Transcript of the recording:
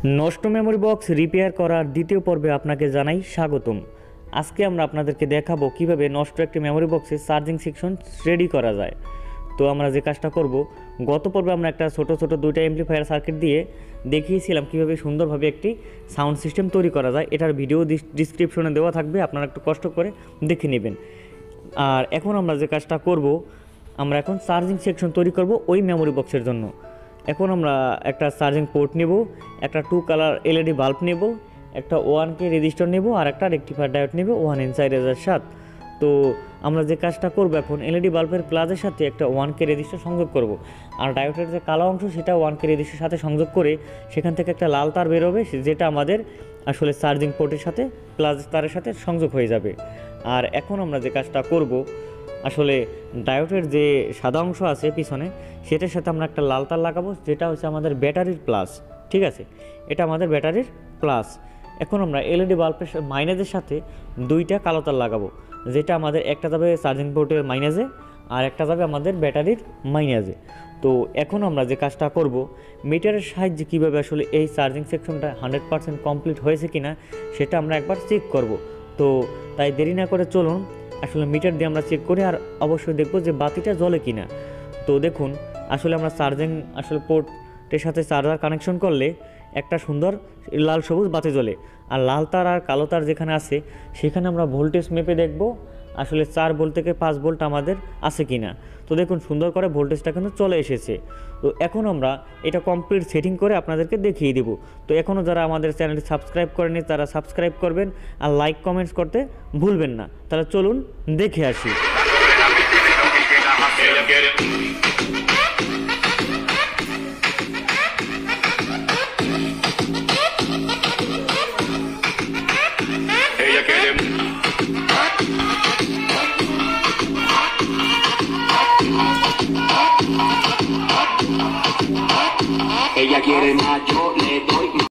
নষ্ট memory box repair করার দ্বিতীয় পর্বে আপনাকে জানাই স্বাগতম। আজকে আমরা আপনাদেরকে দেখাবো কিভাবে নষ্ট একটি মেমোরি বক্সে চার্জিং সেকশন রেডি করা যায়। তো আমরা যে কাজটা করব, গত পর্বে আমরা একটা ছোট দুইটা অ্যাম্পলিফায়ার সার্কিট দিয়ে দেখিয়েছিলাম কিভাবে সুন্দরভাবে একটি সাউন্ড সিস্টেম তৈরি করা যায়। এটার ভিডিও ডিসক্রিপশনে দেওয়া থাকবে, আপনারা একটু কষ্ট করে দেখে নেবেন। আর এখন আমরা যে কাজটা করব, আমরা এখন চার্জিং সেকশন তৈরি করব ওই মেমোরি বক্সের জন্য। এখন আমরা একটা চার্জিং পোর্ট নেব, একটা 2 কালার এলইডি বাল্ব নেব, একটা 1K রেজিস্টার নেব আর একটা রেকটিফায়ার ডায়োড নেব 1 ইঞ্চ সাইজের সাথে। তো আমরা যে কাজটা করব, এখন এলইডি বাল্বের প্লাজের সাথে একটা 1K রেজিস্টার সংযোগ করব, আর ডায়োডের যে কালো অংশ সেটা 1K রেজিস্টারের সাথে সংযোগ করে সেখান থেকে একটা লাল তার বেরোবে, যেটা আমাদের আসলে চার্জিং পোর্টের সাথে প্লাজ তারের সাথে সংযোগ হয়ে যাবে। আর এখন আমরা যে কাজটা করব, আসলে ডায়োডের যে সাদা অংশ আছে পিছনে, সেটার সাথে আমরা একটা লাল তার লাগাবো, যেটা হচ্ছে আমাদের ব্যাটারির প্লাস। ঠিক আছে, এটা আমাদের ব্যাটারির প্লাস। এখন আমরা এলইডি বাল্বের মাইনাসের সাথে দুইটা কালো তার লাগাবো, যেটা আমাদের একটা যাবে চার্জিং পোর্টের মাইনাসে আর একটা যাবে আমাদের ব্যাটারির মাইনাসে। তো এখন আমরা যে কাজটা করব, মিটারের সাহায্যে কীভাবে আসলে এই চার্জিং সেকশনটা 100% কমপ্লিট হয়েছে কিনা সেটা আমরা একবার চেক করব। তো তাই দেরি না করে চলুন আসলে মিটার দিয়ে আমরা চেক করি, আর অবশ্যই দেখব যে বাতিটা জ্বলে কিনা। তো দেখুন, আসলে আমরা চার্জিং পোর্টের সাথে চার্জার কানেকশন করলে একটা সুন্দর লাল সবুজ বাতি জ্বলে, আর লাল তার আর কালো তার যেখানে আছে সেখানে আমরা ভোল্টেজ মেপে দেখব আসলে 4 ভোল্ট থেকে 5 ভোল্ট আমাদের আছে কিনা। তো দেখুন, সুন্দর করে ভোল্টেজটা কিন্তু চলে এসেছে। তো এখন আমরা এটা কমপ্লিট সেটিং করে আপনাদেরকে দেখিয়ে দেব। তো এখনও যারা আমাদের চ্যানেলটি সাবস্ক্রাইব করেনি তারা সাবস্ক্রাইব করবেন, আর লাইক কমেন্টস করতে ভুলবেন না। তাহলে চলুন দেখে আসি। Ella quiere más, yo le doy más.